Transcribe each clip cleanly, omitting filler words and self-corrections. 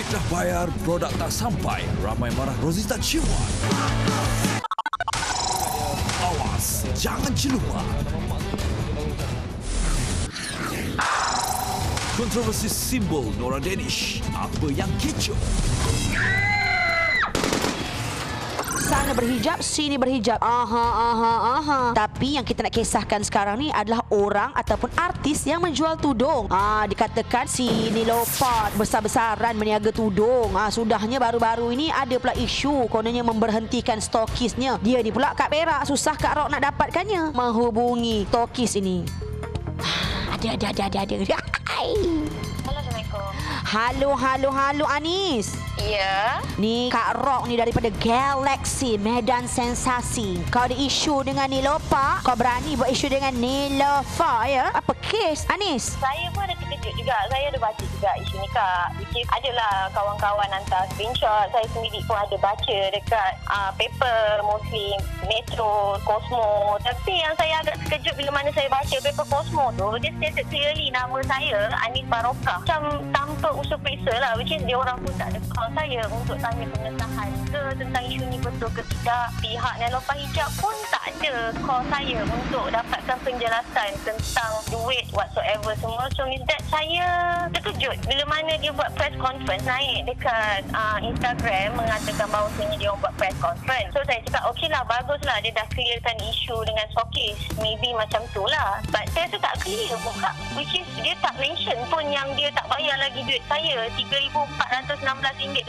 Kek dah bayar, produk tak sampai. Ramai marah Rozi tak ciuman. Awas, jangan celupa. Kontroversi simbol Nora Danish. Apa yang kecoh? Sana berhijab, sini berhijab. Aha. Tapi yang kita nak kisahkan sekarang ni adalah orang ataupun artis yang menjual tudung. Dikatakan si Niloufar besar-besaran meniaga tudung. Sudahnya baru-baru ini ada pula isu kononnya memberhentikan stokisnya. Dia ni pula kat Perak, susah Kak Rock nak dapatkannya. Menghubungi stokis ini. Ada. Halo, Assalamualaikum. Halo Anis. Ya. Ni Kak Rock ni daripada Galaxy Medan Sensasi. Kau ada isu dengan Niloufar, kau berani buat isu dengan Niloufar, ya? Apa kes, Anis? Saya pun ada terkejut juga. Saya ada baca juga isu ni, Kak. Which is adalah kawan-kawan hantar screenshot. Saya sendiri pun ada baca dekat paper, mostly Metro, Cosmo. Tapi yang saya agak terkejut bila mana saya baca paper Cosmo tu, dia stated clearly nama saya, Anis Barokah. Macam tanpa usul periksa lah. Which is dia orang pun tak ada call saya untuk tanya pengesahan ke tentang isu ni betul ke tidak. Pihak Niloufar Hijab pun tak ada call saya untuk dapatkan penjelasan tentang duit whatsoever semua. So means that saya terkejut bila mana dia buat press conference naik dekat Instagram mengatakan bahawasanya dia orang buat press conference. So saya cakap okey lah, bagus lah dia dah clearkan isu dengan stokis. Maybe macam tu lah. But saya rasa tak clear pun, Kak. Which is dia tak mention pun yang dia tak bayar lagi duit saya RM3,416.20.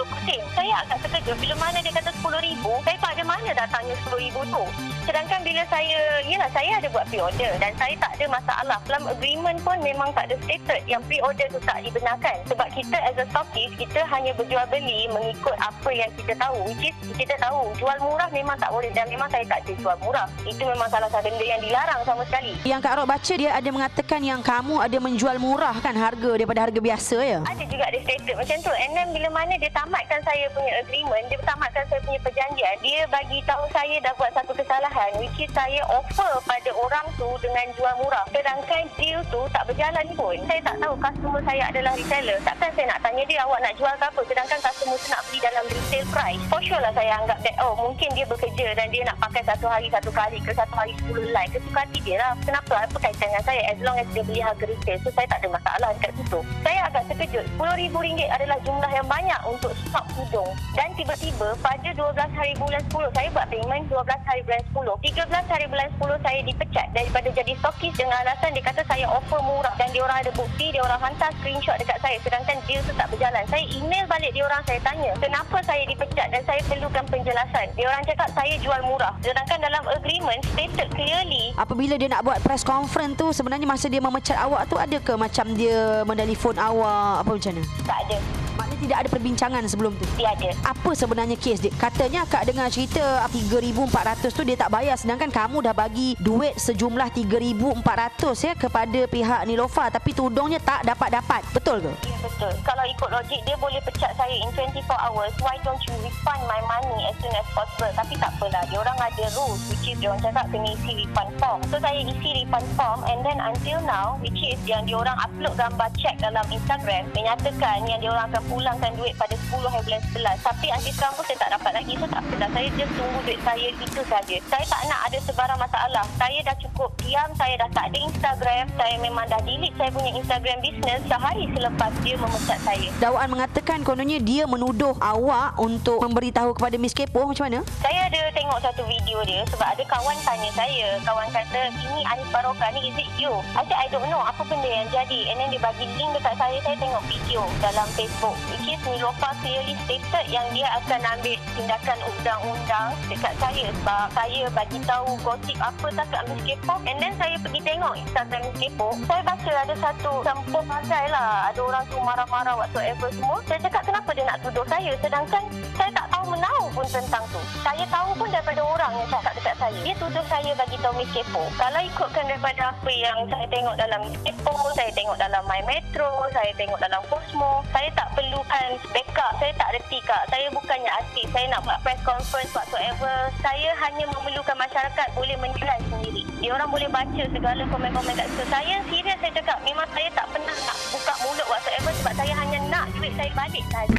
Saya agak terkejut bila mana dia kata RM10,000. Saya pada mana datangnya RM10,000 tu. Sedangkan bila saya ada buat pre-order dan saya tak ada masalah. Dalam agreement pun memang tak ada stated yang pre-order tu tak dibenarkan. Sebab kita as a stockist, kita hanya berjual beli mengikut apa yang kita tahu. Which is kita tahu jual murah memang tak boleh dan memang saya tak ada jual murah. Itu memang salah satu benda yang dilarang sama sekali. Yang Kak Rock baca dia ada mengatakan yang kamu ada menjual murah kan harga daripada harga biasa, ya? Ada juga dia stated macam tu. And then bila mana dia tamatkan saya punya agreement, dia tamatkan saya punya perjanjian, dia bagi tahu saya dah buat satu kesalahan, which is saya offer pada orang tu dengan jual murah. Sedangkan deal tu tak berjalan pun. Saya tak tahu customer saya adalah reseller. Takkan saya nak tanya dia awak nak jual ke apa, sedangkan customer tu nak beli dalam retail price. For sure lah saya anggap that mungkin dia bekerja dan dia nak pakai satu hari satu kali ke satu hari 10 line. Kesuka hati dia lah. Kenapa? Apa kaitan dengan saya? As long as dia beli harga retail. So saya tak ada masalah dekat situ. Saya agak terkejut. RM10,000 adalah jumlah yang banyak untuk stok tudung. Dan tiba-tiba pada 12 hari bulan 10 saya buat payment 12 hari bulan 10. 13 hari bulan 10 saya dipecat daripada jadi stokis dengan alasan dia kata saya offer murah dan dia orang ada bukti, dia orang hantar screenshot dekat saya sedangkan deal tu tak berjalan. Saya email balik dia orang, saya tanya kenapa saya dipecat dan saya perlukan penjelasan. Dia orang cakap saya jual murah sedangkan dalam agreement stated clearly. Apabila dia nak buat press conference tu, sebenarnya masa dia memecat awak tu ada ke macam dia menelefon awak apa macam mana? Tak ada. Maknanya tidak ada perbincangan sebelum tu? Tiada. Apa sebenarnya kes dia? Katanya Kak dengar cerita RM3,400 tu dia tak bayar sedangkan kamu dah bagi duit sejumlah RM3,400 ya kepada pihak Niloufar tapi tudungnya tak dapat-dapat. Betul ke? Ya, betul. Kalau ikut logik dia boleh pecat saya in 24 hours. Why don't you refund my money as soon as possible? Tapi tak apalah. Dia orang ada rules which is dia orang cakap kena isi refund form. So saya isi refund form and then until now which is yang dia orang upload gambar cek dalam Instagram menyatakan yang dia orang akan pulangkan duit pada 10 hari bulan 11. Tapi until sekarang pun saya tak dapat lagi. So tak apalah. Saya just tunggu duit saya itu saja. Saya tak nak ada sebarang masalah. Saya dah cukup diam. Saya dah tak ada Instagram. Saya memang dah delete saya punya Instagram business sehari selepas dia memecat saya. Dakwaan mengatakan kononnya dia menuduh awak untuk memberitahu kepada Miss Kepoh. Macam mana? Saya ada tengok satu video dia sebab ada kawan tanya saya. Kawan kata, ini Anis Barokah ni, is it you? I said, I don't know apa benda yang jadi. And then dia bagi link dekat saya tengok video dalam Facebook. Which is Niloufar clearly stated yang dia akan ambil tindakan undang-undang dekat saya sebab saya bagi tahu gosip apa tak kat Miss Kepoh. And then saya pergi tengok Instagram Miss Kepoh. Saya baca ada satu campur bagai lah. Ada orang tu marah-marah whatsoever semua. Saya cakap kenapa dia nak tuduh saya sedangkan saya tak tahu menahu pun tentang tu. Saya tahu pun daripada orang yang cakap dekat saya. Dia tuduh saya bagi tahu Miss Kepoh. Kalau ikutkan daripada apa yang saya tengok dalam Miss Kepoh, saya tengok dalam My Metro, saya tengok dalam Cosmo, saya tak perlukan backup. Saya tak reti, Kak. Saya bukannya artis. Saya nak buat press conference whatsoever. Saya hanya memerlukan masyarakat boleh menilai sendiri. Dia orang boleh baca segala komen-komen kat situ. Saya serius saya cakap. Memang saya tak pernah nak buka mulut whatsoever sebab saya hanya nak duit saya balik saja.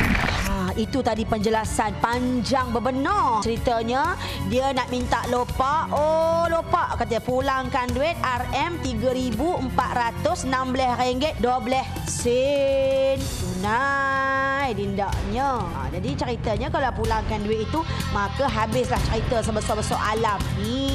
Itu tadi penjelasan panjang bebenar. Ceritanya dia nak minta lopak. Oh, lopak katanya pulangkan duit RM3,416.12 tunai dindaknya. Jadi ceritanya kalau pulangkan duit itu maka habislah cerita sebesar-besar alam ni.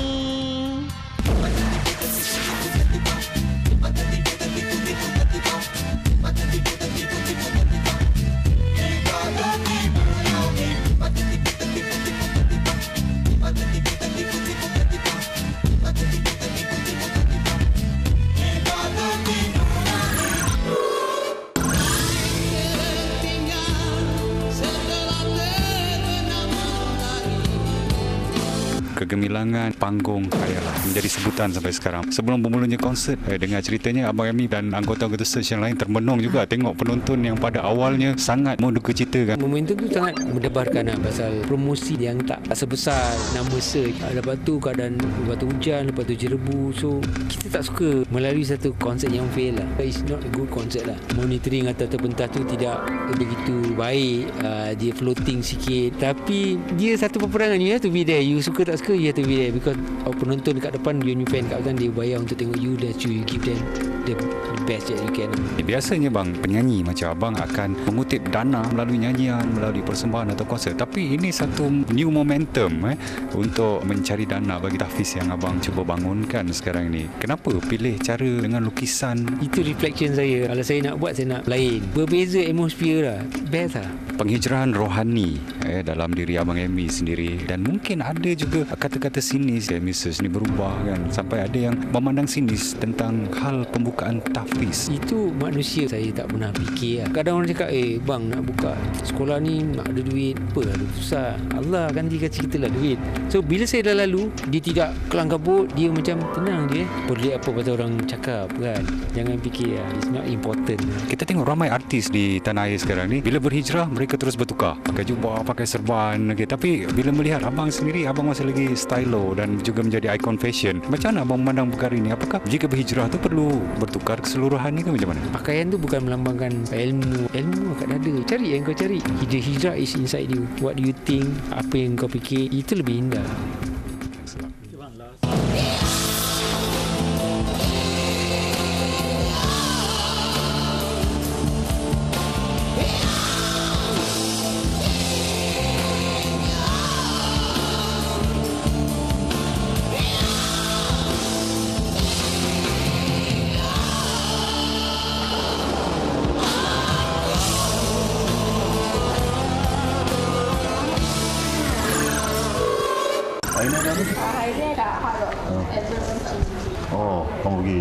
Kegemilangan panggung Hayalah menjadi sebutan sampai sekarang. Sebelum bermulanya konsert, dengar ceritanya Abang Amy dan anggota-anggota stage yang lain termenung juga tengok penonton yang pada awalnya sangat menduka cita kan. Momentum tu sangat mendebarkan pasal promosi yang tak sebesar nama search. Lepas tu keadaan, lepas tu hujan, lepas tu jerebu. So kita tak suka melalui satu konsert yang fail lah. It's not a good concert lah. Monitoring atau pentas tu tidak begitu baik. Dia floating sikit. Tapi dia satu peperangan, you have to be there. You suka tak suka, you have to be there. Because penonton dekat depan, you new fan kat belakang, dia bayar untuk tengok you. Dan you give them the best that you can. Biasanya bang, penyanyi macam abang akan mengutip dana melalui nyanyian, melalui persembahan atau konsert. Tapi ini satu new momentum untuk mencari dana bagi tahfiz yang abang cuba bangunkan sekarang ini. Kenapa pilih cara dengan lukisan? Itu reflection saya. Kalau saya nak buat, saya nak lain. Berbeza atmosphere lah. Best lah. Penghijrahan rohani dalam diri Abang Amy sendiri. Dan mungkin ada juga kata-kata sinis. Mrs. ni berubah kan. Sampai ada yang memandang sinis tentang hal pembukaan tahfiz. Itu manusia, saya tak pernah fikir lah. Kadang orang cakap, bang nak buka sekolah ni nak ada duit. Apa lah susah. Allah akan kasih kita lah duit. So bila saya dah lalu, dia tidak kelang kabut. Dia macam tenang je. Boleh apa pasal orang cakap kan. Jangan fikir lah. It's not important. Kita tengok ramai artis di tanah air sekarang ni. Bila berhijrah, mereka terus bertukar. Pakai jubah, pakai serban. Okay. Tapi bila melihat abang sendiri, abang masih lagi stylo dan juga menjadi ikon fashion. Macam mana abang memandang perkara ini? Apakah jika berhijrah tu perlu bertukar keseluruhan ni ke macam mana? Pakaian tu bukan melambangkan ilmu. Ilmu kat dada. Cari yang kau cari. Hijrah is inside you. What do you think? Apa yang kau fikir, itu lebih indah. Oh, kamu pergi.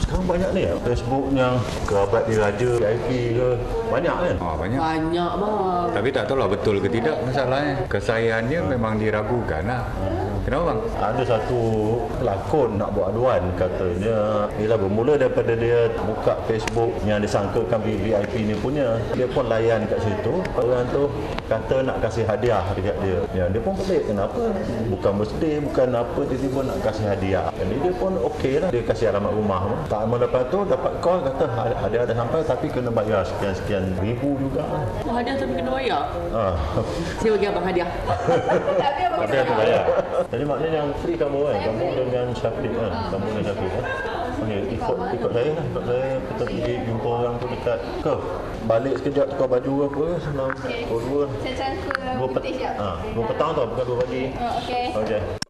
Sekarang banyak ni Facebooknya, kerabat diraja, VIP ke. Banyak kan? Banyak. Banyak bang. Tapi tak tahulah betul ke tidak masalahnya. Kesayangannya memang diragukan lah. Kenapa bang? Ada satu pelakon nak buat aduan, katanya ialah bermula daripada dia buka Facebook yang disangkakan VIP ni punya. Dia pun layan kat situ. Orang tu kata nak kasih hadiah dekat dia. Dia pun pelik, kenapa? Bukan birthday, bukan apa, tiba-tiba nak kasih hadiah. Jadi dia pun okey lah. Dia kasih alamat rumah. Tak lama lepas tu dapat call, kata hadiah dah sampai tapi kena bayar sekian-sekian ribu juga. Hadiah tapi kena bayar? Saya bagi abang hadiah. Hadiah tu bayar. Jadi maknanya yang free kamu kan? Kamu dengan Syafiq kan? Kamu dengan Syafiq kan? Okay, ikut saya lah. Ikut saya, kita pergi jumpa orang tu dekat ke. Balik sekejap tukar baju apa, senang. Dua. Saya cangkul putih siap. 2 petang tau, bukan 2 pagi. Okey. Okey.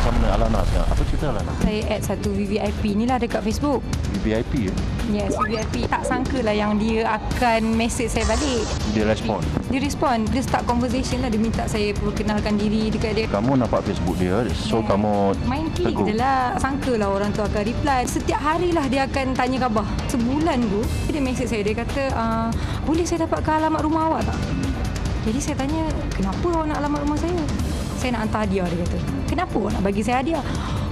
Sama dengan Alana sekarang. Apa cerita Alana? Saya add satu VVIP ni lah dekat Facebook. VIP ya? Yes, VVIP. Tak sangka lah yang dia akan message saya balik. Dia respon? Dia respon. Dia start conversation lah. Dia minta saya perkenalkan diri dekat dia. Kamu nampak Facebook dia, so kamu main klik tegur. je lah. Sangka lah orang tu akan reply. Setiap hari lah dia akan tanya khabar. Sebulan tu, dia message saya. Dia kata, boleh saya dapatkan alamat rumah awak tak? Jadi saya tanya, kenapa awak nak alamat rumah saya? Saya nak hantar hadiah, dia kata. Kenapa awak nak bagi saya hadiah?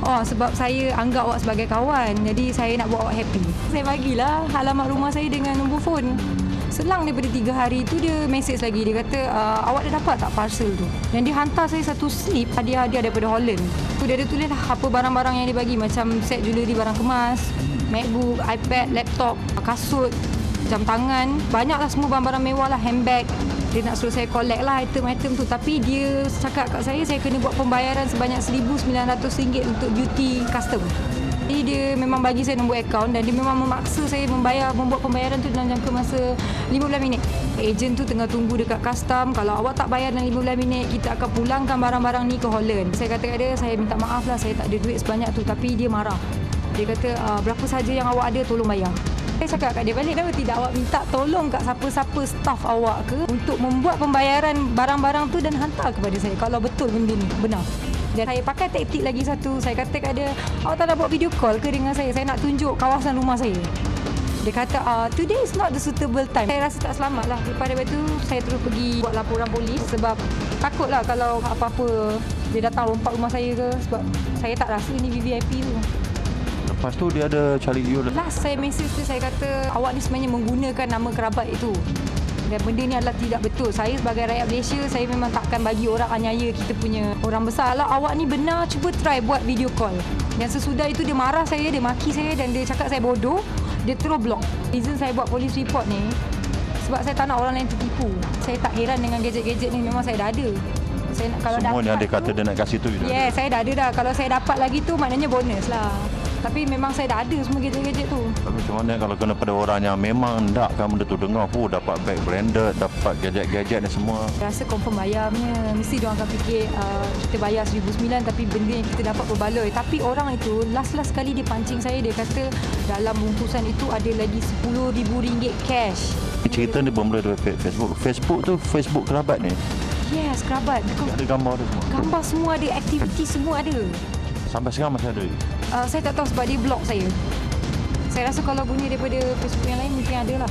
Sebab saya anggap awak sebagai kawan. Jadi saya nak buat awak happy. Saya bagilah alamat rumah saya dengan nombor phone. Selang daripada 3 hari tu dia mesej lagi. Dia kata, awak dah dapat tak parcel tu? Dan dia hantar saya satu slip hadiah-hadiah daripada Holland. Tu dia ada tulis lah apa barang-barang yang dia bagi. Macam set jewellery, barang kemas, MacBook, iPad, laptop, kasut, jam tangan. Banyaklah semua barang-barang mewah lah, handbag. Dia nak suruh saya collect lah item-item tu. Tapi dia cakap kat saya kena buat pembayaran sebanyak RM1,900 untuk duty custom. Jadi dia memang bagi saya nombor akaun dan dia memang memaksa saya membuat pembayaran tu dalam jangka masa 15 minit. Ejen tu tengah tunggu dekat custom. Kalau awak tak bayar dalam 15 minit, kita akan pulangkan barang-barang ni ke Holland. Saya kata kat dia, saya minta maaf lah, saya tak ada duit sebanyak tu. Tapi dia marah. Dia kata, berapa saja yang awak ada, tolong bayar. Saya cakap kat dia balik, kenapa tidak awak minta tolong kat siapa-siapa staff awak ke untuk membuat pembayaran barang-barang tu dan hantar kepada saya kalau betul benda ni benar. Dan saya pakai taktik lagi satu. Saya kata kat dia, awak tak nak buat video call ke dengan saya? Saya nak tunjuk kawasan rumah saya. Dia kata, today is not the suitable time. Saya rasa tak selamat lah. Lepas daripada tu, saya terus pergi buat laporan polis sebab takutlah kalau apa-apa dia datang rompak rumah saya ke. Sebab saya tak rasa ni VVIP tu. Lepas tu dia ada cari you. Last saya mesej tu, saya kata awak ni sebenarnya menggunakan nama kerabat itu. Dan benda ni adalah tidak betul. Saya sebagai rakyat Malaysia, saya memang takkan bagi orang aniaya kita punya orang besar. Lah, awak ni benar, cuba try buat video call. Dan sesudah itu dia marah saya, dia maki saya dan dia cakap saya bodoh. Dia terus block. Reason saya buat police report ni, sebab saya tak nak orang lain tertipu. Saya tak heran dengan gadget-gadget ni, memang saya dah ada. Saya nak, kalau semua yang dia kata tu, dia nak kasih tu. Yeah, saya dah ada dah. Kalau saya dapat lagi tu, maknanya bonus lah. Tapi memang saya dah ada semua gadget-gadget tu. Tapi macam mana kalau kena pada orang yang memang nakkan benda tu, dengar dapat bag branded, dapat gadget-gadget ni semua. Saya rasa confirm bayarnya. Mesti diorang akan fikir kita bayar RM1,900 tapi benda yang kita dapat berbaloi. Tapi orang itu last sekali dia pancing saya. Dia kata dalam bungkusan itu ada lagi RM10,000 cash. Cerita ni bermula dari Facebook. Facebook tu Facebook kerabat ni? Yes, kerabat. Ada gambar dia semua? Gambar semua ada, aktiviti semua ada. Sampai sekarang masih ada? Saya tak tahu sebab dia block saya. Saya rasa kalau bunyi daripada Facebook yang lain mungkin ada lah.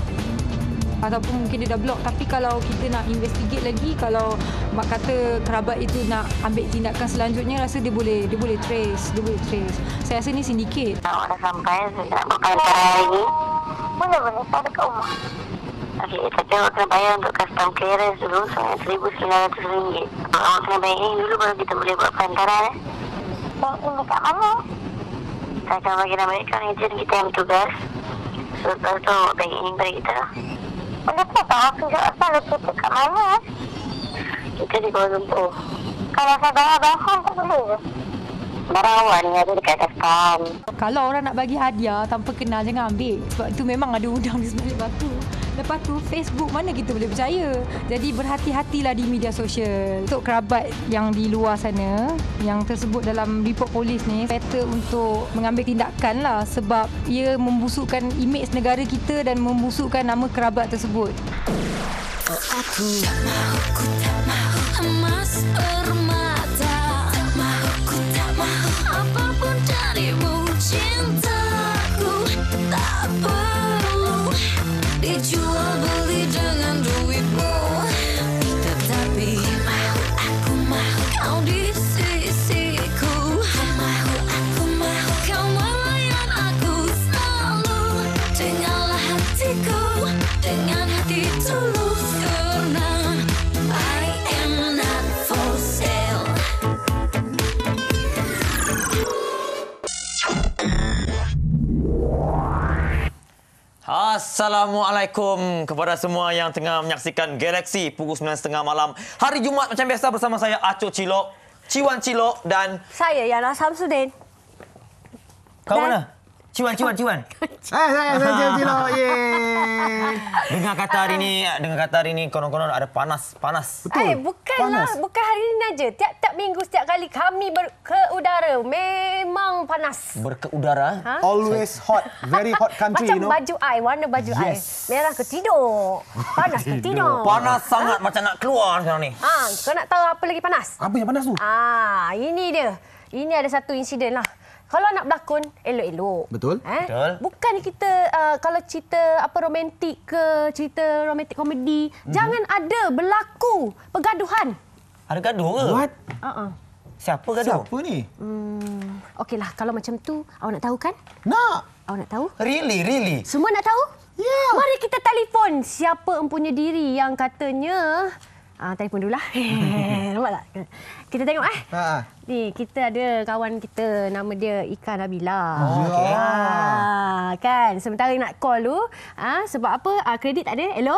Ataupun mungkin dia dah block. Tapi kalau kita nak investigate lagi, kalau mak kata kerabat itu nak ambil tindakan selanjutnya, rasa dia boleh trace. Saya rasa ni sindiket. Awak dah sampai, saya nak berkantor hari ni. Boleh, saya ada kat rumah. Okey, tapi awak kena bayar untuk custom clearance dulu RM1,900. Awak kena bayar ini dulu baru kita boleh buat perantaran. Bank ini dekat mana? Saya akan bagi nama akaun ejen kita yang bertugas. Lepas tu bank ini bagi kita lah. Kenapa tak aku jawab asal lebih dekat mana? Kita di Kuala Lumpur. Kalau saya bayar bahkan tak boleh ke? Barang awak ni ada dekat custom. Kalau orang nak bagi hadiah tanpa kenal, jangan ambil. Sebab itu memang ada undang di sebalik batu. Lepas tu, Facebook mana kita boleh percaya. Jadi berhati-hatilah di media sosial. Untuk kerabat yang di luar sana, yang tersebut dalam report polis ni, better untuk mengambil tindakan lah. Sebab ia membusukkan imej negara kita dan membusukkan nama kerabat tersebut. Oh, aku tak mahu emas permata. Tak mahu apapun darimu, cintaku tak perlu dijual beli dengan duitmu. Tetapi aku mahu kau di sisiku. Aku mahu kau melayan aku selalu. Dengarlah hatiku dengan hati tulus, karena I am not for sale. Assalamualaikum kepada semua yang tengah menyaksikan Galaxy pukul 9.30 malam. Hari Jumaat macam biasa bersama saya Acok Cilok, Ciwan Cilok dan... Saya Yana Samsudin. Kau mana? Ciwan. Saya Cilok. Yeay. Dengar kata hari ni konon-konon ada panas. Betul. Bukanlah, bukan hari ini aja. Tiap-tiap minggu, setiap kali kami berkeudara, memang panas. Berkeudara? Ha? Always hot. Very hot country, Macam you know. baju I, warna baju I. Merah ke tidur? Panas ke tidur? Panas sangat macam nak keluar sekarang ni. Kau nak tahu apa lagi panas? Apa yang panas tu? Ini dia. Ini ada satu insiden lah. Kalau nak berlakon, elok-elok. Betul. Betul. Bukan kita kalau cerita apa romantik ke, cerita romantik komedi, jangan ada berlaku pergaduhan. Ada gaduh ke? What? Siapa gaduh? Siapa ni? Okeylah, kalau macam tu, awak nak tahu kan? Nak. Awak nak tahu? Really? Semua nak tahu? Ya. Mari kita telefon siapa empunya diri yang katanya... telefon dulu lah. Nampak tak? Kita tengok Ni, kita ada kawan kita nama dia Ika Nabila. Okey. Kan, sementara nak call tu, sebab apa? Kredit tak ada. Hello?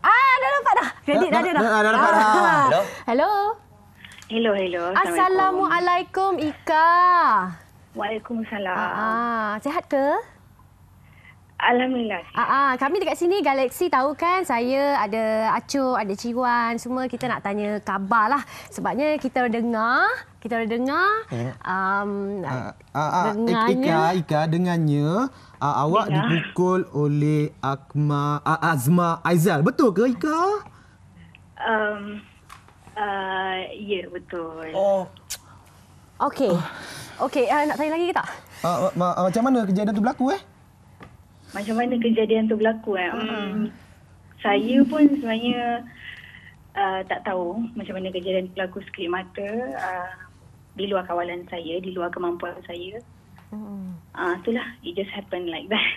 Dah dapat dah. Kredit dah ada dah. Dah dapat dah. Hello? Hello. Assalamualaikum Ika. Waalaikumsalam. Sihat ke? Alhamdulillah. Kami dekat sini Galaxy tahu kan, saya ada Acuk, ada Ciwan, semua kita nak tanya khabar lah. Sebabnya kita dengar Ika dengannya awak dipukul oleh Azma Aizal. Betul ke Ika? Ya, betul. Okey, nak tanya lagi ke tak? Macam mana kejadian tu berlaku Macam mana kejadian tu berlaku Saya pun sebenarnya tak tahu macam mana kejadian tu berlaku sekelip mata. Di luar kawalan saya, di luar kemampuan saya. Itulah, it just happened like that.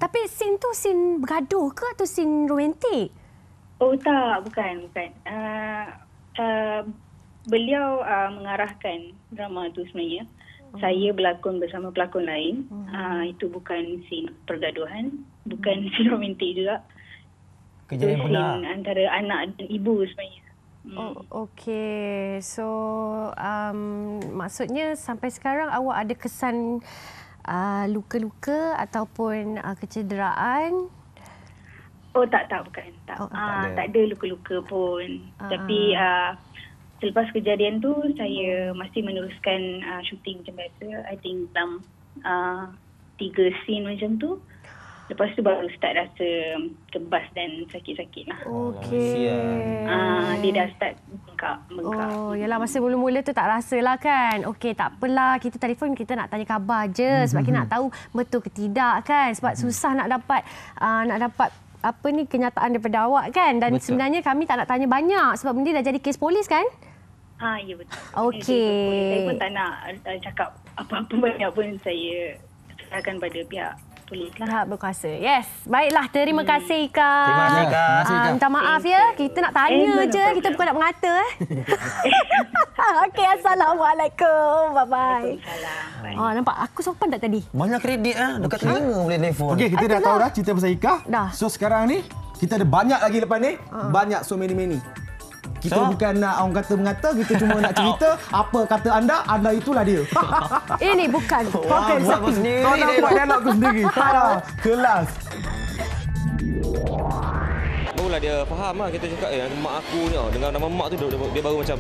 Tapi scene tu scene bergaduh ke atau scene romantik? Tak, bukan. Beliau mengarahkan drama tu sebenarnya. Saya berlakon bersama pelakon lain. Itu bukan scene pergaduhan, bukan scene romantik juga. Kejadian benar. Scene antara anak dan ibu sebenarnya. Okey. So, maksudnya sampai sekarang awak ada kesan luka-luka ataupun kecederaan? Tak, bukan. Tak ada luka-luka pun. Tapi selepas kejadian tu, saya masih meneruskan syuting macam biasa. I think dalam 3 scene macam tu. Lepas tu baru start rasa kebas dan sakit-sakit lah. Okey. Dia dah start bengkak. Yalah, masa mula-mula tu tak rasa lah kan. Okey, tak apalah. Kita telefon, kita nak tanya khabar je. Sebab kita nak tahu betul ke tidak kan. Sebab susah nak dapat kenyataan daripada awak kan. Dan sebenarnya kami tak nak tanya banyak sebab benda dah jadi kes polis kan? Ya betul. Okey. Saya pun tak nak cakap apa-apa banyak pun, saya serahkan pada pihak polis lah. Pihak berkuasa. Yes. Baiklah, terima kasih Ika. Terima kasih Ika. Minta maaf ya, kita nak tanya je, kita bukan nak mengata Okey, Assalamualaikum. Bye-bye. Waalaikumsalam. Nampak aku sopan tak tadi? Banyak kredit dekat telinga boleh telefon. Okey, kita dah tahu dah cerita pasal Ika. Dah. So sekarang ni kita ada banyak lagi lepas ni. Banyak, so many. Kita bukan nak orang kata mengata, kita cuma nak cerita apa kata anda itulah dia. Ini bukan program Aku sendiri. Kau nampak dialog aku sendiri. Kelas. Barulah dia faham lah kita cakap mak aku ni dengan nama mak tu dia baru macam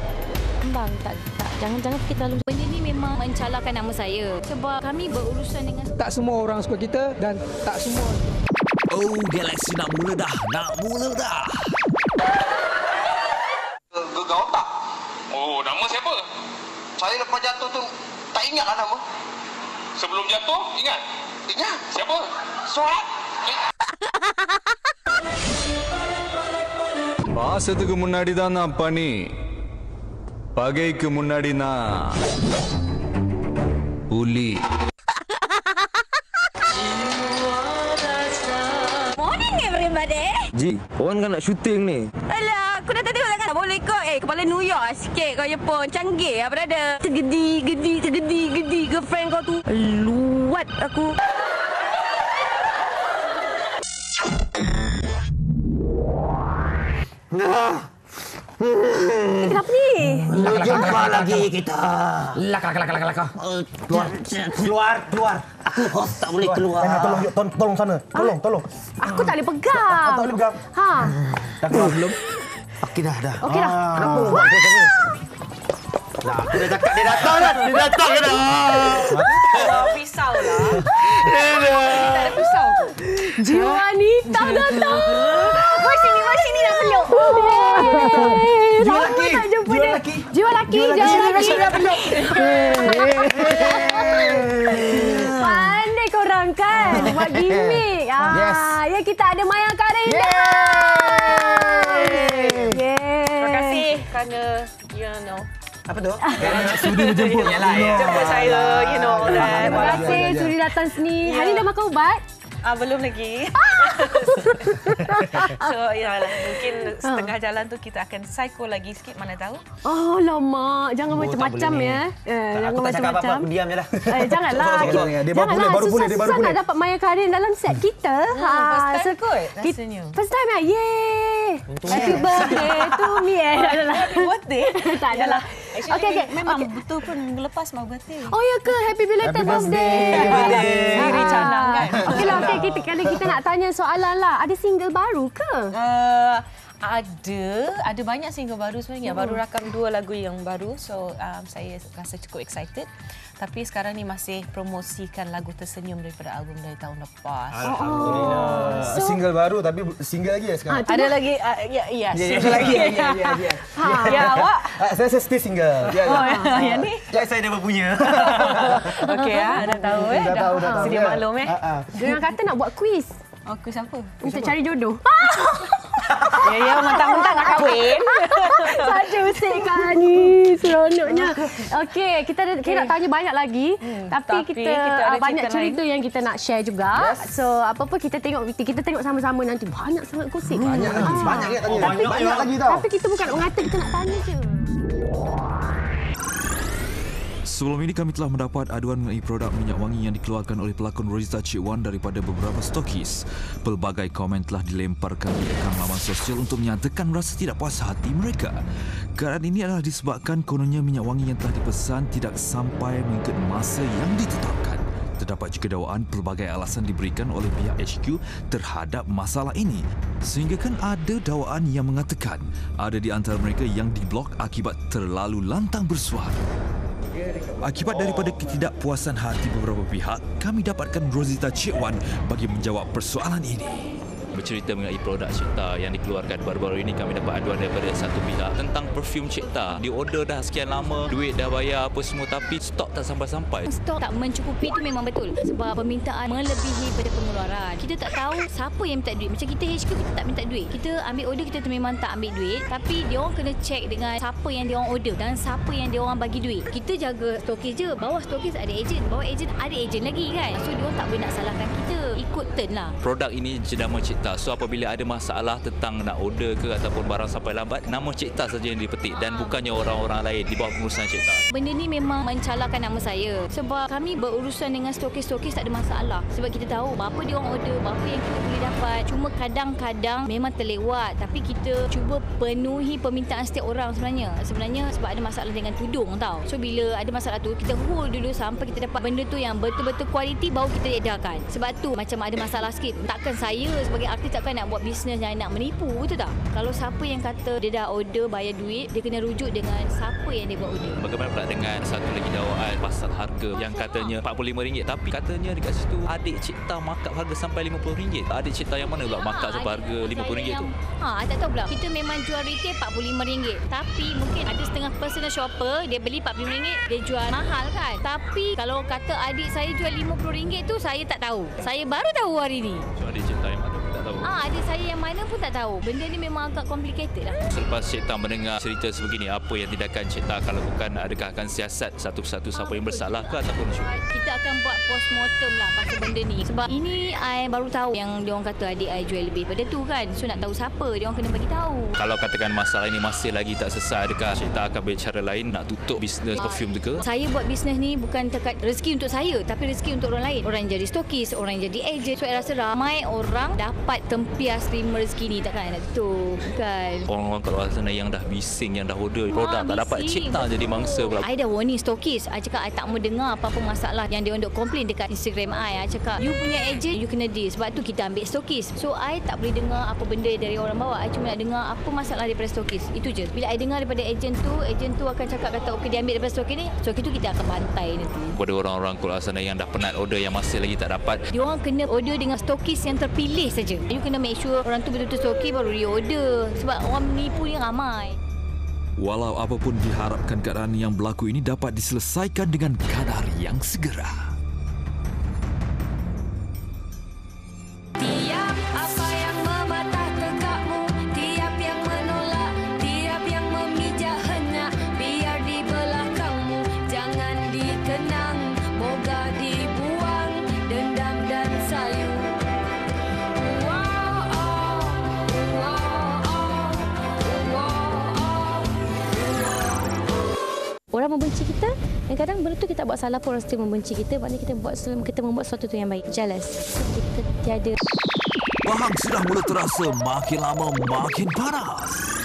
Bang, tak. Jangan kita terlalu. Benda ni memang mencalahkan nama saya. Sebab kami berurusan dengan... Tak semua orang suka kita dan tak semua... Galaxy nak mula dah. Gegar otak. Nama siapa? Saya lepas jatuh tu tak ingat lah nama. Sebelum jatuh, ingat? Ingat. Siapa? Suat. பாசத்துக்கு முன்னாடி தான் நான் பனி, பகைக்கு முன்னாடி நான் புலி. Morning everybody. Ji, orang kan nak syuting ni. Alah, aku dah tadi orang kan tak boleh kau. Kepala New York sikit kau je pun. Canggih apa ada. Tergedi. Girlfriend kau tu. Luat aku. Kenapa ni? Jumpa lagi kita. Laka. Keluar. Aku host tak boleh keluar. Tolong sana. Tolong. Aku tak boleh pegang. Tak boleh pegang. Dah keluar belum? Okey dah. Okey dah. Kenapa buat macam ni? Dah, aku dah cakap dia datang dah. Pisau lah. Tak ada pisau tu. Jiwa wanita datang. Mari sini nak peluk. Jiwa laki. Pandai korang kan buat gimmick. Ya, kita ada Maya Karinda. Terima kasih kerana Apa tu? Sudi menjemput. Jemput saya, you know. Terima kasih sudi datang sini. Hari ni dah makan ubat? Belum lagi. So, yalah, mungkin setengah jalan tu kita akan psycho lagi sikit, mana tahu. Oh, lama. Jangan macam-macam ya. Jangan macam-macam. Aku diam je lah. Janganlah. Dia baru pulih, baru pulih. Susah nak dapat Maya Karin dalam set kita. First time kot rasanya. First time ya? Yeay. Happy birthday to me. Happy birthday? Tak adalah. Okay. Memang betul pun minggu lepas mau birthday. Oh ya ke? Happy belated birthday. Happy birthday. Diri canang kan. Okeylah, kalau kita nak tanya soalan lah. Ada single baru ke? Ada banyak single baru sebenarnya. Baru rakam 2 lagu yang baru. So saya rasa cukup excited. Tapi sekarang ni masih promosikan lagu Tersenyum daripada album dari tahun lepas. Alhamdulillah. Single baru tapi single lagi ya sekarang? Ada lagi, ya, single lagi. Ya, awak? Saya still single. Yang ni? Saya dah berpunya. Okey, dah tahu Dah tahu. Sedia maklum Jangan kata nak buat quiz. Quiz apa? Untuk cari jodoh. Ya, mentang-mentang nak kahwin. Saja usikkan ni. Seronoknya. Okey, kita nak tanya banyak lagi. Tapi kita banyak cerita yang kita nak share juga. So, apa-apa kita tengok sama-sama nanti. Banyak sangat kongsi. Banyak lagi. Banyak dia tanya. Banyak lagi tau. Tapi kita bukan mengata, kita nak tanya je. Sebelum ini kami telah mendapat aduan mengenai produk minyak wangi yang dikeluarkan oleh pelakon Rosita Cik Wan daripada beberapa stokis. Pelbagai komen telah dilemparkan di akaun laman sosial untuk menyatakan rasa tidak puas hati mereka. Keadaan ini adalah disebabkan kononnya minyak wangi yang telah dipesan tidak sampai mengikut masa yang ditetapkan. Terdapat juga dakwaan pelbagai alasan diberikan oleh pihak HQ terhadap masalah ini. Sehingga kan ada dakwaan yang mengatakan ada di antara mereka yang diblok akibat terlalu lantang bersuara. Akibat daripada ketidakpuasan hati beberapa pihak, kami dapatkan Rosita Cik Wan bagi menjawab persoalan ini. Bercerita mengenai produk Cipta yang dikeluarkan baru-baru ini, kami dapat aduan daripada satu pihak tentang perfume Cipta. Diorder dah sekian lama, duit dah bayar apa semua tapi stok tak sampai-sampai. Stok tak mencukupi itu memang betul sebab permintaan melebihi pada pengeluaran. Kita tak tahu siapa yang minta duit. Macam kita HQ, kita tak minta duit. Kita ambil order, kita tu memang tak ambil duit. Tapi dia orang kena check dengan siapa yang dia orang order dan siapa yang dia orang bagi duit. Kita jaga stokis je. Bawah stokis ada ejen, bawah ejen ada ejen lagi kan. So dia orang tak boleh nak salahkan kita. Ikut turn lah. Produk ini jenama Cipta. So apabila ada masalah tentang nak order ke ataupun barang sampai lambat, nama Cipta saja yang dipetik dan bukannya orang-orang lain di bawah pengurusan Cipta. Benda ni memang mencalahkan nama saya sebab kami berurusan dengan stokis-stokis tak ada masalah. Sebab kita tahu berapa dia orang order, berapa yang kita boleh dapat. Cuma kadang-kadang memang terlewat tapi kita cuba penuhi permintaan setiap orang sebenarnya. Sebenarnya sebab ada masalah dengan tudung tau. So bila ada masalah tu kita hold dulu sampai kita dapat benda tu yang betul-betul kualiti baru kita edarkan. Sebab tu macam ada masalah sikit. Takkan saya sebagai artis takkan nak buat bisnes yang nak menipu, betul tak? Kalau siapa yang kata dia dah order bayar duit, dia kena rujuk dengan siapa yang dia buat order. Bagaimana pula dengan satu lagi dakwaan pasal harga yang katanya RM45 tapi katanya dekat situ adik Cipta markup harga sampai RM50. Adik Cipta yang mana pula markup sampai harga RM50 tu? Tak tahu pula. Kita memang jual retail RM45 tapi mungkin ada setengah personal shopper dia beli RM45 dia jual mahal kan. Tapi kalau kata adik saya jual RM50 tu saya tak tahu. Saya baru tahu hari ni. So adik Cipta yang mana pun tak tahu. Adik saya yang mana pun tak tahu. Benda ni memang agak complicated lah. Selepas Cipta mendengar cerita sebegini, apa yang tindakan Cipta kalau bukan adakah akan siasat satu-satu siapa yang bersalah ke ataupun kita akan buat postmortem lah pasal benda ni. Sebab ini I baru tahu yang dia orang kata adik I jual lebih pada tu kan. So nak tahu siapa, dia orang kena bagi tahu. Kalau katakan masalah ini masih lagi tak selesai, adakah Cipta akan bercara lain nak tutup bisnes perfume tu ke? Saya buat bisnes ni bukan dekat rezeki untuk saya tapi rezeki untuk orang lain. Orang yang jadi stokis, orang yang jadi ejen. So saya rasa ramai orang dapat tempias terima rezeki ni, takkan nak tutup kan. Orang-orang kat luar sana yang dah bising, yang dah order produk tak dapat Cipta jadi mangsa pula. I dah warning stokis. I cakap I tak mau dengar apa-apa masalah yang dia orang duk komplain dekat Instagram I. I cakap you punya ejen you kena deal. Sebab tu kita ambil stokis. So I tak boleh dengar apa benda dari orang bawah. I cuma nak dengar apa masalah daripada stokis. Itu je. Bila I dengar daripada ejen tu akan cakap kata okey dia ambil daripada stokis ni. Stokis tu kita akan bantai nanti. Kepada orang-orang kat luar sana yang dah penat order yang masih lagi tak dapat, dia orang kena order dengan stokis yang terpilih saja. You kena make sure orang tu betul-betul stokis baru dia order. Sebab orang menipu ni ramai. Walau apapun diharapkan keadaan yang berlaku ini dapat diselesaikan dengan kadar yang segera. Tiap apa yang mematah tegakmu, tiap yang menolak, tiap yang memijak hendak, biar diberi membenci kita. Dan kadang benda tu kita buat salah pun orang still membenci kita. Maknanya kita membuat sesuatu tu yang baik. Jealous. Kita tiada. Wahang sudah mula terasa makin lama makin panas.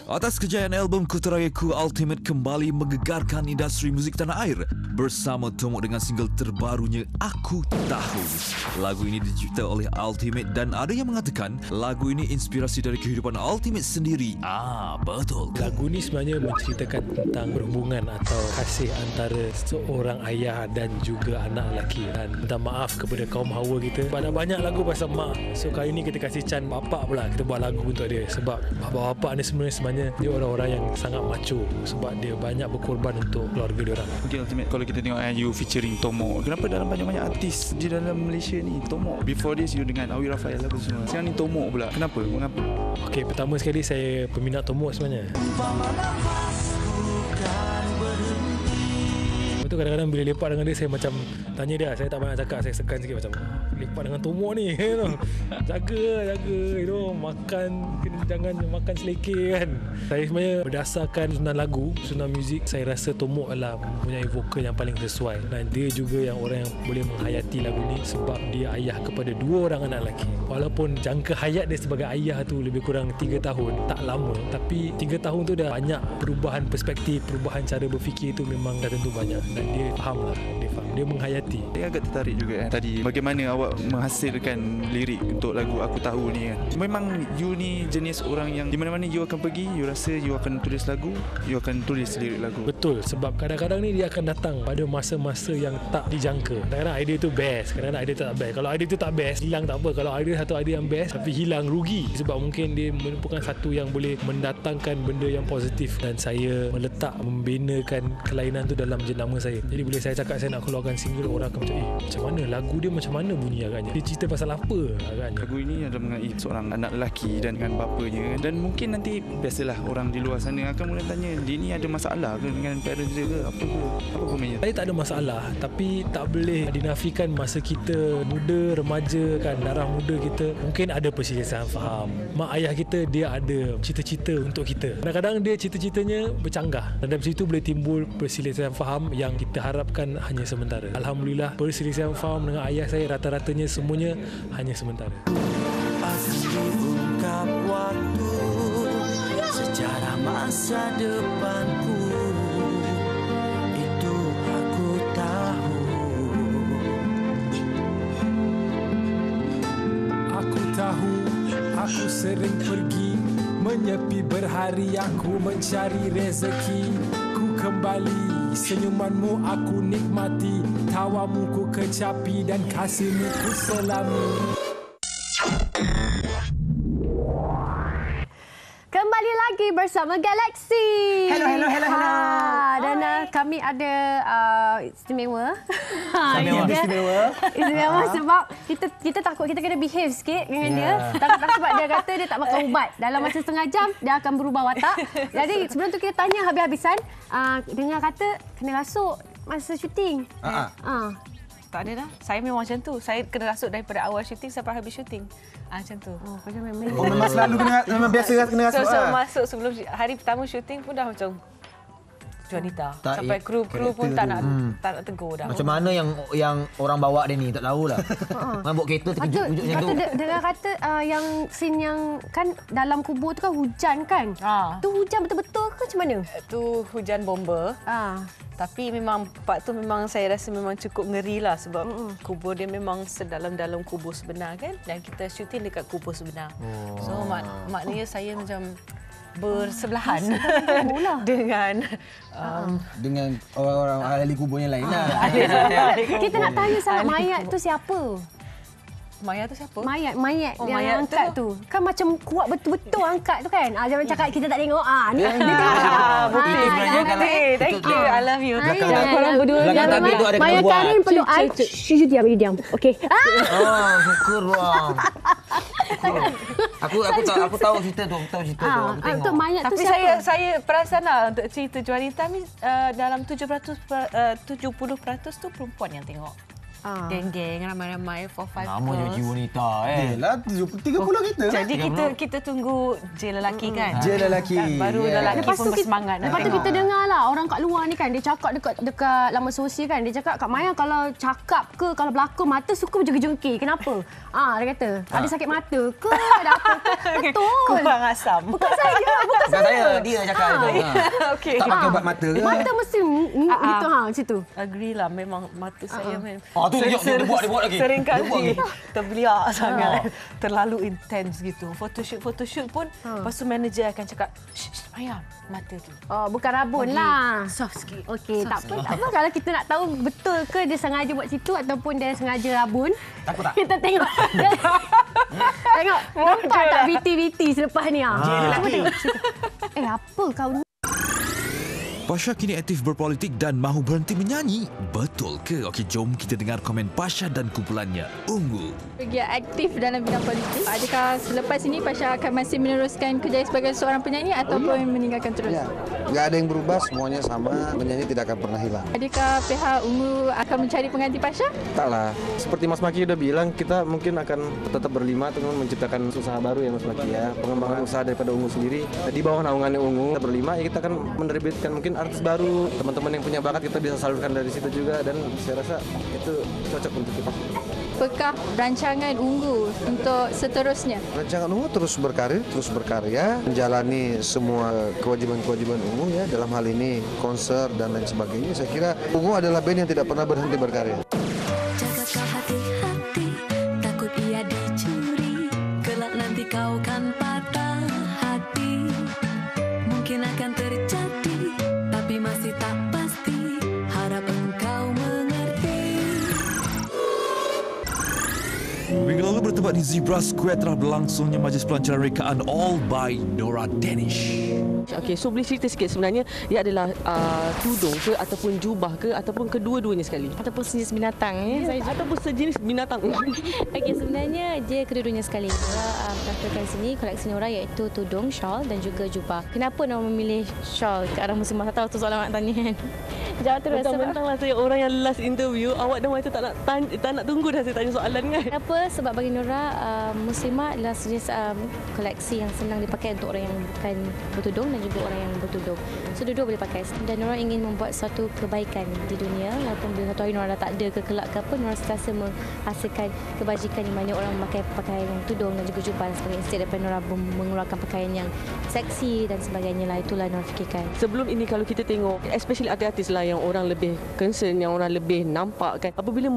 Atas kejayaan album Kuterayaku Ultimate kembali menggegarkan industri muzik tanah air bersama Tomok dengan single terbarunya Aku Tahu. Lagu ini dicipta oleh Ultimate dan ada yang mengatakan lagu ini inspirasi dari kehidupan Ultimate sendiri. Betul. Lagu ini sebenarnya menceritakan tentang perhubungan atau kasih antara seorang ayah dan juga anak lelaki. Dan minta maaf kepada kaum hawa kita. Banyak lagu pasal mak. So kali ini kita kasih can bapak pula. Kita buat lagu untuk dia. Sebab bapak-bapak ni sebenarnya dia orang-orang yang sangat macho sebab dia banyak berkorban untuk keluarga dia orang. Okay, Ultimate, kalau kita tengok you featuring Tomok, kenapa dalam banyak-banyak artis di dalam Malaysia ni Tomok? Before this you dengan Awi Rafael apa semua. Sekarang ni Tomok pula. Kenapa? Mengapa? Okay, pertama sekali saya peminat Tomok sebenarnya. Betul, kadang-kadang bila lepak dengan dia saya macam tanya dia, saya tak banyak cakap, saya segan sikit macam lepak dengan Tomok ni jaga makan, jangan makan selekeh kan. Saya sebenarnya berdasarkan susunan lagu, susunan muzik, saya rasa Tomok adalah mempunyai vokal yang paling sesuai dan dia juga yang orang yang boleh menghayati lagu ni sebab dia ayah kepada 2 orang anak lelaki. Walaupun jangka hayat dia sebagai ayah tu lebih kurang 3 tahun, tak lama, tapi 3 tahun tu dah banyak perubahan perspektif, perubahan cara berfikir tu memang dah tentu banyak. Dan dia faham lah, dia menghayati. Saya agak tertarik juga tadi bagaimana awak menghasilkan lirik untuk lagu Aku Tahu ni kan. Memang you ni jenis orang yang di mana-mana you akan pergi, you rasa you akan tulis lagu, you akan tulis lirik lagu. Betul, sebab kadang-kadang ni dia akan datang pada masa-masa yang tak dijangka. Kadang-kadang idea tu best, kadang-kadang idea tu tak best. Kalau idea tu tak best, hilang tak apa. Kalau idea satu idea yang best tapi hilang, rugi. Sebab mungkin dia merupakan satu yang boleh mendatangkan benda yang positif dan saya membinakan kelainan tu dalam jenama saya. Jadi bila saya cakap saya nak keluarkan single, orang akan macam macam mana lagu dia, macam mana bunyi agaknya, dia cerita pasal apa agaknya. Lagu ini adalah mengenai seorang anak lelaki dan dengan bapanya dan mungkin nanti biasalah orang di luar sana akan mula tanya dia ni ada masalah ke dengan parents dia ke apa komennya. Saya tak ada masalah tapi tak boleh dinafikan masa kita muda, remaja kan, darah muda kita mungkin ada perselisihan faham. Mak ayah kita dia ada cita-cita untuk kita. Kadang-kadang dia cita-citanya bercanggah dan dari situ boleh timbul perselisihan faham yang kita harapkan hanya sementara. Alhamdulillah perselisihan faham dengan ayah saya rata-ratanya semuanya hanya sementara. Akan diungkap waktu sejarah masa depanku, itu aku tahu. Aku tahu, aku sering pergi menyepi berhari, aku mencari rezeki. Ku kembali, senyumanmu aku nikmati, tawamu ku kecapi dan kasihmu ku selami. Kembali lagi bersama Galaxy. Hello. Dan kami ada istimewa. Istimewa sebab kita takut kita kena behave sikit dengan dia. Takut sebab dia kata dia tak makan ubat. Dalam masa setengah jam dia akan berubah watak. Jadi sebelum tu kita tanya habis-habisan, dengar kata kena rasuk masa syuting. Tak ada dah. Saya memang macam tu. Saya kena rasuk daripada awal syuting sampai habis syuting. Macam tu. Memang selalu memang biasa kena rasuk. So masuk sebelum hari pertama syuting pun dah macam Juanita. Sampai kru pun tak nak tegur dah. Macam mana yang orang bawa dia ni tak tahulah. Mabuk kereta terkejut-kejut macam tu. Dengar kata yang scene yang kan dalam kubur tu kan hujan kan? Tu hujan betul-betul ke macam mana? Tu hujan bomba. Tapi memang part tu memang saya rasa memang cukup ngeri lah sebab kubur dia memang sedalam-dalam kubur sebenar kan, dan kita syuting dekat kubur sebenar. So maknanya saya macam bersebelahan dengan orang-orang ahli kuburnya lain lah. Kita nak tanya sangat mayat tu siapa? Mayat tu siapa? Mayat yang angkat tu. Kan macam kuat betul-betul angkat tu kan. Jangan cakap kita tak tengok. Ni dia tengok. Thank you. I love you. Korang berdua jangan. Maya Karin perlu diam. Okey. Syukur bang. Aku tahu cerita tu. Untuk mayat tu siapa? Tapi saya perasan lah untuk cerita Juanita ni dalam 70% tu perempuan yang tengok. Geng-geng, ramai-ramai, 4-5 Nama je jiwa wanita Yelah, 30 kita. Jadi kita tunggu je lelaki kan? Je lelaki. Kan? Baru lelaki pun bersemangat. Lepas tu kita dengar lah orang kat luar ni kan, dia cakap dekat laman sosial kan, dia cakap Kak Maya kalau cakap ke, kalau berlakon mata suka menjengkir. Kenapa? Dia kata, ada sakit mata ke, ada apa ke? Betul. Kurang asam. Bukan saya. Dia cakap itu. Okey. Tak pakai ubat mata ke? Mata mesti gitu macam tu. Agree lah, memang mata saya Dia buat lagi. Sering kali terbeliak sangat. Terlalu intens gitu. Photoshoot pun lepas tu manager akan cakap, "Shh, Maya, mata tu." Bukan rabun lah. Soft sikit. Okey, tak apa. Kalau kita nak tahu betul ke dia sengaja buat situ ataupun dia sengaja rabun. Takut tak? Kita tengok. Tengok. Nampak tak BT selepas ni? Apa kau ni? Pasha kini aktif berpolitik dan mahu berhenti menyanyi. Betul ke? Okey, jom kita dengar komen Pasha dan kumpulannya. Ungu. Bagi aktif dalam bidang politik, adakah selepas ini Pasha akan masih meneruskan kerjaya sebagai seorang penyanyi ataupun meninggalkan terus? Ya, nggak ada yang berubah, semuanya sama. Menyanyi tidak akan pernah hilang. Adakah pihak Ungu akan mencari pengganti Pasha? Taklah. Seperti Mas Maki udah bilang, kita mungkin akan tetap berlima teman menciptakan usaha baru ya Mas Maki ya. Pengembangan usaha daripada Ungu sendiri. Di bawah naungannya Ungu, kita berlima ya kita akan menerbitkan mungkin artis baru, teman-teman yang punya bakat kita bisa salurkan dari situ juga dan saya rasa itu cocok untuk kita. Apakah rancangan Ungu untuk seterusnya? Rancangan Ungu terus berkarir, terus berkarya, menjalani semua kewajiban-kewajiban Ungu ya, dalam hal ini konser dan lain sebagainya. Saya kira Ungu adalah band yang tidak pernah berhenti berkarya. Jagalah hati-hati, takut ia dicuri, kelak nanti kau kan patah hati. Mungkin akan terjadi, tapi masih tak pasti, harap engkau mengerti. Minggu lalu bertempat di Zebra Square telah berlangsungnya majlis pelancaran rekaan All by Nora Danish. Okey, so boleh cerita sikit sebenarnya ia adalah tudung ke ataupun jubah ke ataupun kedua-duanya sekali? Ataupun sejenis binatang ya? Ataupun sejenis binatang. Okey, sebenarnya dia kedua-duanya sekali. Nora menampilkan sini koleksi Nora iaitu tudung, shawl dan juga jubah. Kenapa Nora memilih shawl ke arah musim masa? Tahu tu soalan nak tanya kan? Jawab terus. Mentang-mentanglah saya orang yang last interview, awak dah macam tak nak tunggu dah saya tanya soalan kan? Kenapa? Sebab bagi Nora, muslimah adalah sejenis koleksi yang senang dipakai untuk orang yang bukan bertudung dan juga orang yang bertudung. So, dua-dua boleh pakai. Dan Nora ingin membuat suatu kebaikan di dunia. Walaupun bila satu hari Nora dah tak ada ke kelak ke apa, Nora sentiasa menghasilkan kebajikan di mana orang memakai pakaian yang tudung dan juga jubah dan sebagainya. Instead daripada Nora mengeluarkan pakaian yang seksi dan sebagainya lah. Itulah Nora fikirkan. Sebelum ini kalau kita tengok, especially artis-artis lah yang orang lebih concern, yang orang lebih nampak kan, apabila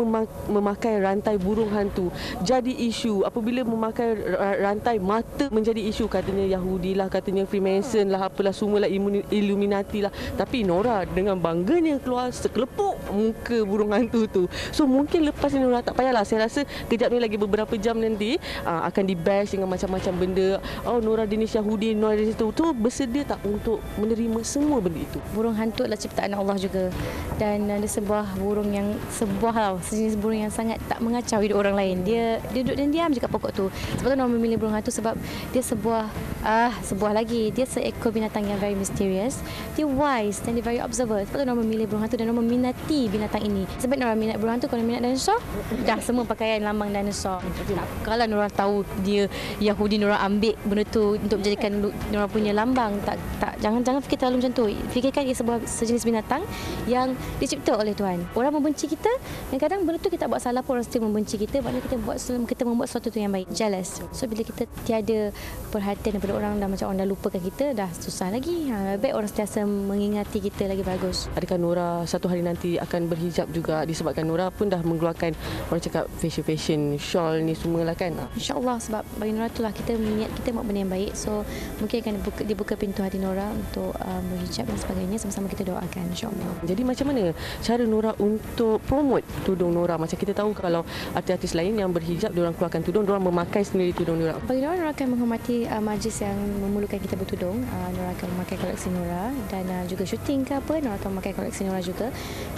memakai rantai burung hantu jadi isu, apabila memakai rantai mata menjadi isu, katanya Yahudi lah, katanya Freemason lah, apalah semualah Illuminati lah. Tapi Nora dengan bangganya keluar sekelepuk muka burung hantu tu. So mungkin lepas ni Nora tak payahlah, saya rasa kejap ni lagi beberapa jam nanti akan dibash dengan macam-macam benda. Nora Danish Yahudi, Nora Danish tu bersedia tak untuk menerima semua benda itu? Burung hantu adalah ciptaan Allah juga, dan ada sebuah burung yang sejenis burung yang sangat tak mengacau hidup orang lain. Dia duduk dan diam je kat pokok tu. Sebab tu Nora memilih burung hantu sebab dia sebuah lagi, dia seekor binatang yang very mysterious, dia wise dan dia very observer. Sebab tu Nora memilih burung hantu dan Nora meminati binatang ini. Sebab Nora minat burung hantu, kalau minat dinosaur, dah semua pakaian lambang dinosaur. Kalau Nora tahu dia Yahudi, Nora ambil benda tu untuk menjadikan Nora punya lambang. Jangan fikir terlalu macam tu. Fikirkan ia sebuah sejenis binatang yang dicipta oleh Tuhan. Orang membenci kita, dan kadang benda tu kita buat salah pun orang still membenci kita. Maknanya kita membuat sesuatu tu yang baik. Jealous. So bila kita tiada perhatian daripada orang, dah macam orang dah lupakan kita, dah susah lagi. Baik orang sentiasa mengingati kita lagi bagus. Adakah Nora satu hari nanti akan berhijab juga, disebabkan Nora pun dah mengeluarkan orang cakap fashion shawl ni semualah kan? InsyaAllah, sebab bagi Nora itulah kita niat kita buat benda yang baik. So mungkin akan dibuka pintu hati Nora untuk berhijab dan sebagainya. Sama-sama kita doakan, insyaAllah. Jadi macam mana cara Nora untuk promote tudung Nora? Macam kita tahu kalau artis-artis lain yang berhijab, diorang keluarkan tudung, diorang memakai sendiri tudung Nora. Bagi Nora akan menghormati majlis yang memerlukan kita bertudung. Nora akan memakai koleksi Nora, dan juga syuting ke apa, Nora akan memakai koleksi Nora juga.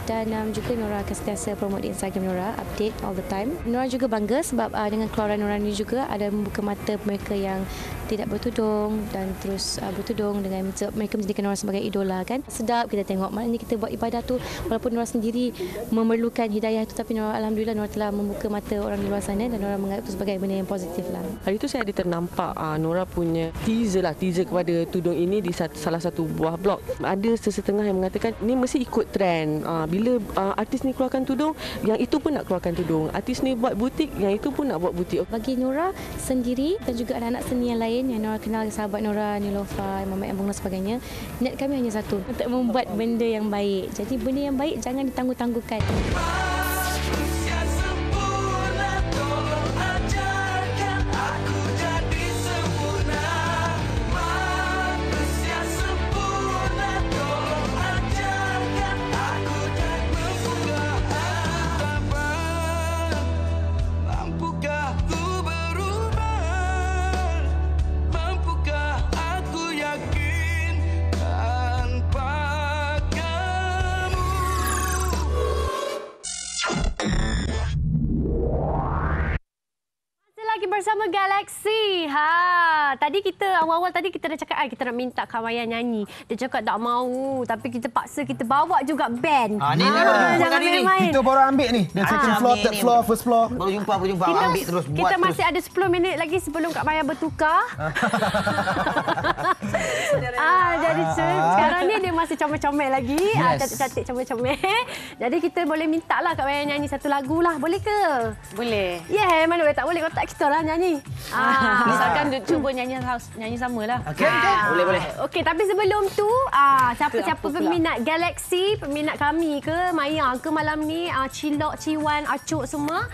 Dan juga Nora akan sentiasa promote di Instagram Nora, update all the time. Nora juga bangga sebab dengan keluaran Nora ni juga ada membuka mata mereka yang tidak bertudung dan terus bertudung dengan mereka menjadikan orang sebagai idola kan. Sedap kita tengok, maknanya kita buat ibadah tu walaupun Nora sendiri memerlukan hidayah itu, tapi Nora, alhamdulillah Nora telah membuka mata orang di luar sana dan orang menganggap itu sebagai benda yang positif lah. Hari itu saya ada ternampak Nora punya teaser kepada tudung ini di salah satu buah blog. Ada sesetengah yang mengatakan ni mesti ikut trend. Bila artis ni keluarkan tudung, yang itu pun nak keluarkan tudung. Artis ni buat butik, yang itu pun nak buat butik. Bagi Nora sendiri dan juga anak-anak seni yang lain yang Nora kenal, sahabat Nora, Nilofa, Mama Embong dan sebagainya, niat kami hanya satu, untuk membuat benda yang baik. Jadi benda yang baik jangan ditangguh-tangguhkan. Bersama Galaxy. Tadi kita awal-awal tadi kita dah cakap kita nak minta Kak Maya nyanyi. Dia cakap tak mau, tapi kita paksa, kita bawa juga band. Ni jangan main-main. Kita baru ambil ni. Dari second floor, third floor, first floor. Baru jumpa ambil terus buat. Kita masih ada 10 minit lagi sebelum Kak Maya bertukar. Jadi sekarang ni dia masih comel-comel lagi. Cantik-cantik comel-comel. Jadi kita boleh minta lah Kak Maya nyanyi satu lagu lah. Boleh ke? Boleh. Mana boleh tak boleh kotak kita lah nyanyi. Misalkan cuba nyanyi sama lah. Boleh. Okey, tapi sebelum tu siapa-siapa peminat Galaxy, peminat kami ke Maya ke malam ni, Cilok, Ciwan, Acuk semua,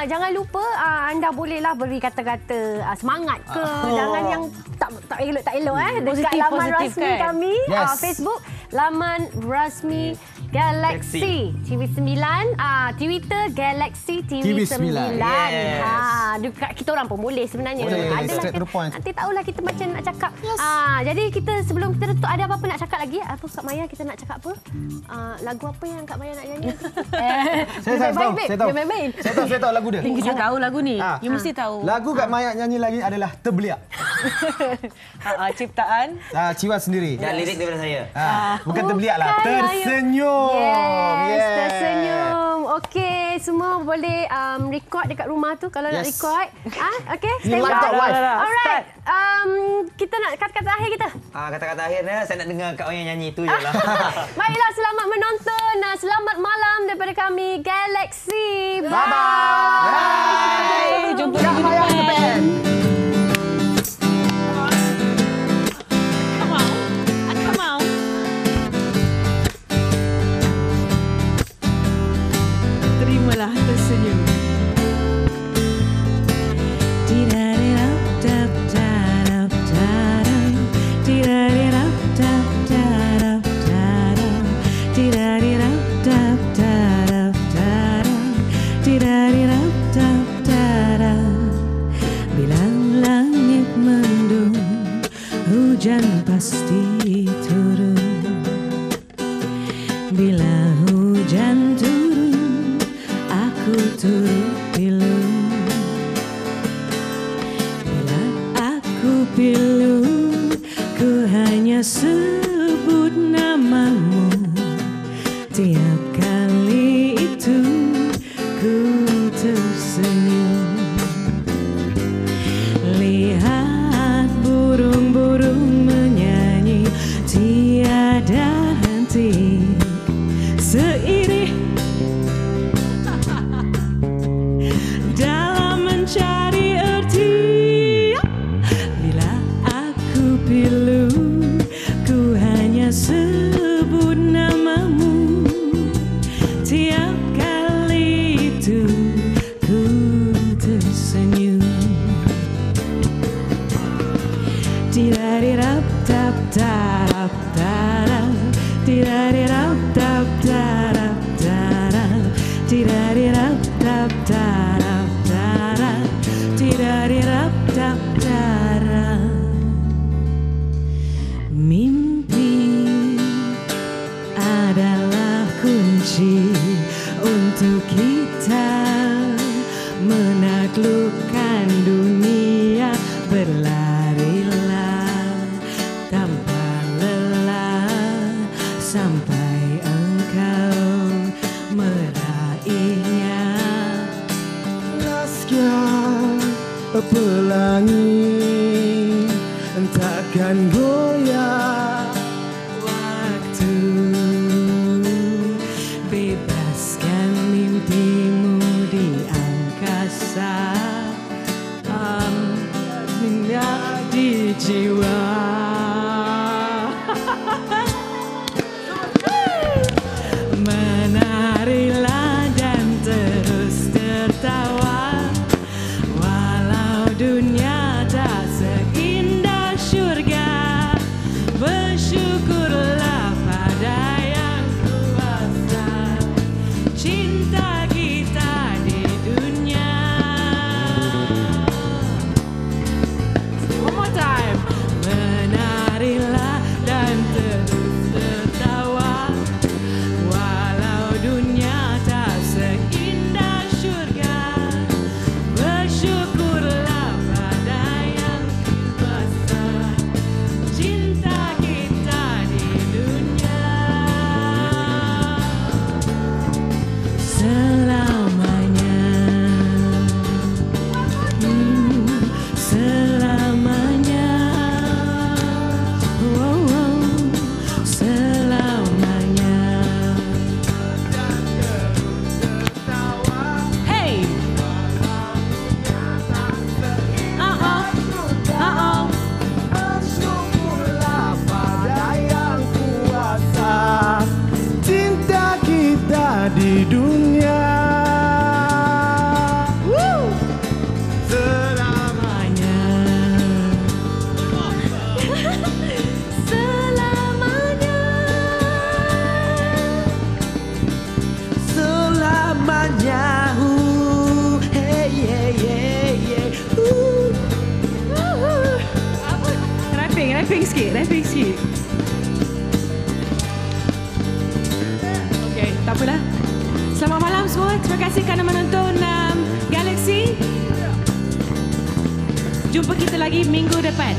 jangan lupa anda bolehlah beri kata-kata semangat ke, jangan yang tak elok dekat laman rasmi kan? Kami Facebook, laman rasmi Galaxy TV9, Twitter Galaxy TV9. Kita orang pun boleh sebenarnya. Nanti tahulah kita macam nak cakap. Jadi kita sebelum kita tutup, ada apa-apa nak cakap lagi? Apa Kak Maya kita nak cakap apa? Lagu apa yang Kak Maya nak nyanyi? Saya tahu lagu dia. Kita tahu lagu ni. You mesti tahu. Lagu Kak Maya nyanyi lagi adalah Terbeliak. Ciptaan Ciwan sendiri. Dan lirik daripada saya. Bukan terbeliak lah, tersenyum. Yes, tersenyum. Okey, semua boleh record dekat rumah tu kalau nak record. Okey, stand by. Alright. Kita nak kata-kata akhir kita. Kata-kata akhirnya saya nak dengar Kak Maya nyanyi tu je lah. Baiklah, selamat menonton. Selamat malam daripada kami Galaxy. Bye. Jumpa lagi depan. Terimalah tersenyum. Bilang langit mendung, hujan pasti turun. Bila hujan turun, aku turut pilu. Bila aku pilu, ku hanya sebut namamu. Tiap kali itu ku tersenyum. Lihat burung-burung menyanyi tiada henti. Seiring dalam mencari arti. Bila aku pilu, ku hanya sebut namamu. Tiap kali itu ku tersenyum. Tirarirap-tap-tarap-tarap, tirarirap-tap-tarap-tarap, tirarirap-tap-tarap-tarap, tirarirap-tap-tarap. Mimpi adalah kunci untuk kita menaklukkan dunia, berlari pelangi takkan goyah waktu. Bebaskan mimpimu di angkasa, minyak di jiwa. Menarilah dan terus tertawa, walau dunia tak seindah syurga. Bersyukurlah pada yang kuasa, cinta kita di dunia. One more time. Menarilah dan terus tertawa, walau dunia tak seindah syurga. Bersyukurlah pada yang kuasa, cinta kita di dunia. Selamanya, selamanya, selamanya. Hey! Bersyukurlah pada yang kuasa, cinta kita di dunia. Selamanya. Selamanya. Selamanya. Hey, yeah, yeah, yeah. Rapping sikit. Okey, tak apalah. Selamat malam semua. Terima kasih kerana menonton Galaxy. Jumpa kita lagi minggu depan.